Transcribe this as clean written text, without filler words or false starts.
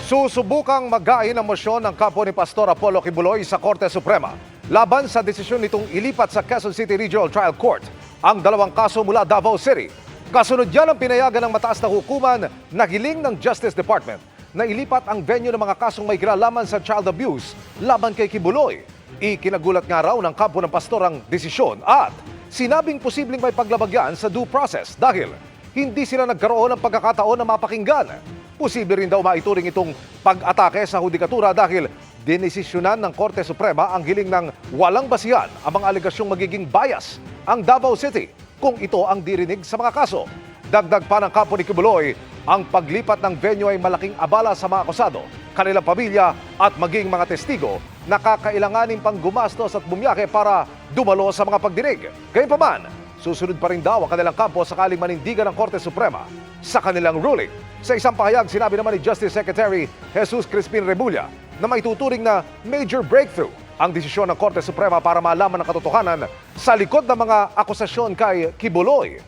Susubukang mag-gain ng mosyon ng kampo ni Pastor Apollo Kibuloy sa Korte Suprema laban sa desisyon nitong ilipat sa Quezon City Regional Trial Court ang dalawang kaso mula Davao City. Kasunod yan ang pinayagan ng mataas na hukuman na hiling ng Justice Department na ilipat ang venue ng mga kasong may kinalaman sa child abuse laban kay Kibuloy. Ikinagulat nga raw ng kampo ng pastor ang desisyon at sinabing posibleng may paglabag yan sa due process dahil hindi sila nagkaroon ng pagkakataon na mapakinggan. Posible rin daw maituring itong pag-atake sa hudikatura dahil dinesisyonan ng Korte Suprema ang hiling ng walang basihan ang mga alegasyong magiging bias ang Davao City kung ito ang dirinig sa mga kaso. Dagdag pa ng kampo ni Kibuloy, ang paglipat ng venue ay malaking abala sa mga akusado, kanilang pamilya at maging mga testigo na kakailanganin pang gumastos at bumiyake para dumalo sa mga pagdinig. Gayunpaman, susunod pa rin daw ang kanilang kampo sakaling manindigan ng Korte Suprema sa kanilang ruling. Sa isang pahayag, sinabi naman ni Justice Secretary Jesus Crispin Remulla na may tuturing na major breakthrough ang desisyon ng Korte Suprema para malaman ang katotohanan sa likod ng mga akusasyon kay Kibuloy.